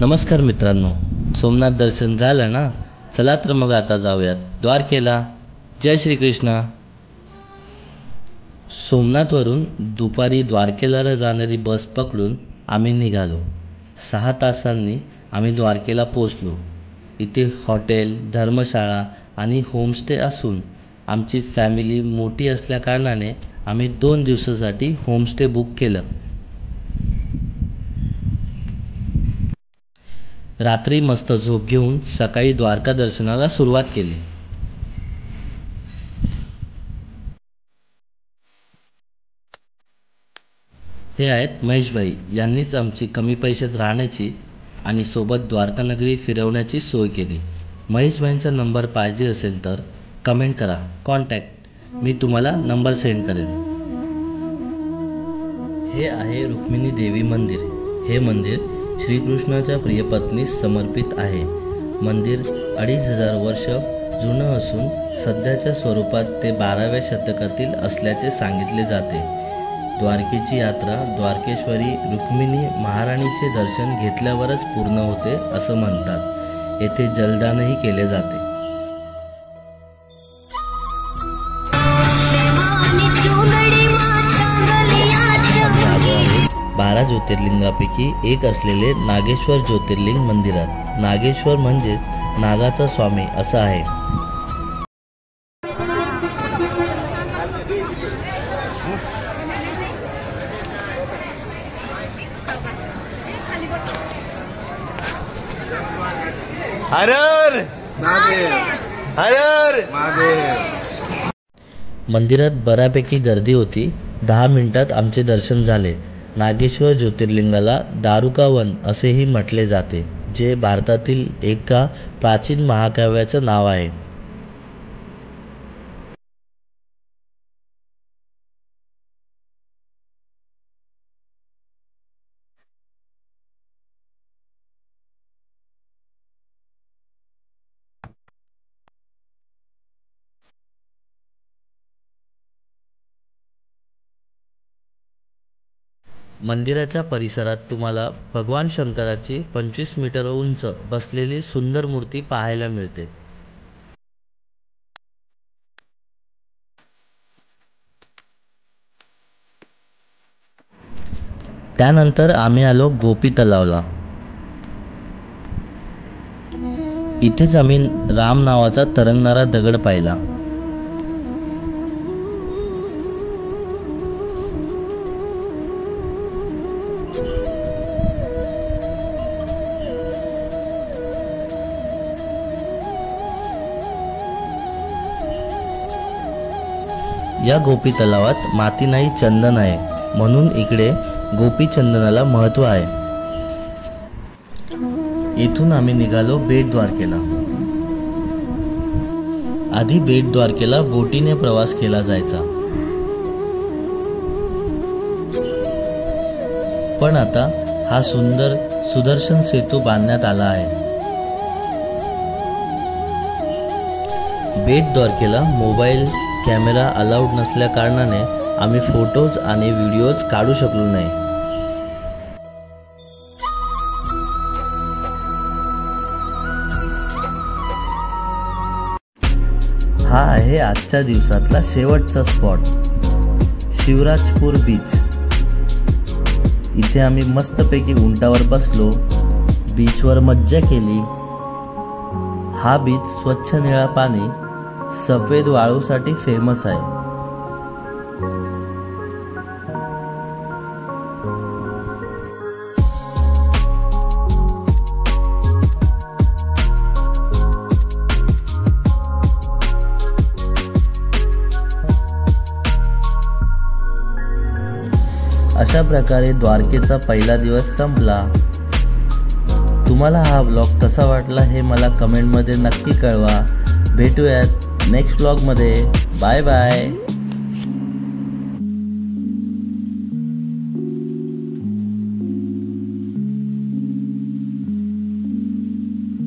नमस्कार मित्रांनो, सोमनाथ दर्शन झालं ना? चला तर मग आता जाऊयात द्वारकेला। जय श्री कृष्ण। सोमनाथवरून दुपारी द्वारकेला जाणारी बस पकडून आम्ही निघालो। 6 तासांनी आम्ही द्वारकेला पोचलो। इथे हॉटेल, धर्मशाळा आणि होमस्टे असून आमची फॅमिली मोठी असल्या कारणाने आम्ही 2 दिवसासाठी होमस्टे बुक केलं। रात्री मस्त झोप घेऊन सकाळी द्वारका दर्शनाला सुरुवात केली। हे आहेत महेशभाई, यांनीच आमची कमी पैशात राहण्याची आणि सोबत द्वारका नगरी फिरवण्याची सोय केली। महेशभाईंचा नंबर पाहिजे असेल तर कमेंट करा, कॉन्टॅक्ट, मी तुम्हाला नंबर सेंड करेन। हे आहे रुक्मिणी देवी मंदिर। हे मंदिर श्रीकृष्णाच्या प्रियपत्नीस समर्पित आहे। मंदिर 2500 वर्ष जुनं असून सध्याच्या स्वरूपात ते 12व्या शतकातील असल्याचे सांगितले जाते। द्वारकेची यात्रा द्वारकेश्वरी रुक्मिणी महाराणीचे दर्शन घेतल्यावरच पूर्ण होते असं म्हणतात। येथे जलदानही केले जाते। 12 ज्योतिर्लिंगापैकी एक असलेले नागेश्वर ज्योतिर्लिंग मंदिरात नागेश्वर म्हणजेच नागाचा स्वामी असं आहे। हरर हरर महादेव। मंदिरात बऱ्यापैकी गर्दी होती। 10 मिनिटात आमचे दर्शन झाले। नागेश्वर ज्योतिर्लिंगाला दारुकावन असेही म्हटले जाते, जे भारतातील एका प्राचीन महाकाव्याचं नाव आहे। मंदिराच्या परिसरात तुम्हाला भगवान शंकराची 25 मीटर उंच बसलेली सुंदर मूर्ती पाहायला मिळते। त्यानंतर आम्ही आलो गोपी तलावला। इथेच आम्ही राम नावाचा तरंगणारा दगड पाहिला। या गोपी तलावात माती नाही, चंदन आहे, म्हणून इकडे गोपी चंदनाला महत्त्व आहे। इथून आम्ही निघालो बेट द्वारकेला। आधी बेट द्वारकेला बोटीने प्रवास केला जायचा, पण आता हा सुंदर सुदर्शन सेतू बांधण्यात आला आहे। बेट द्वारकेला मोबाईल कॅमेरा अलाउड नसल्या कारणाने आम्ही फोटोज आणि व्हिडिओज काढू शकलो नाही। हा आहे आजच्या दिवसातला शेवटचा स्पॉट, शिवराजपूर बीच। इथे आम्ही मस्तपैकी उंटावर बसलो, बीचवर मज्जा केली। हा बीच स्वच्छ निळा पाणी, सफेद वाळूसाठी फेमस आहे। अशा प्रकारे द्वारकेचा पहिला दिवस संपला। तुम्हाला हा व्लॉग कसा वाटला हे मला कमेंटमध्ये नक्की कळवा। भेटूयात नेक्स्ट व्लॉगमध्ये। Bye bye.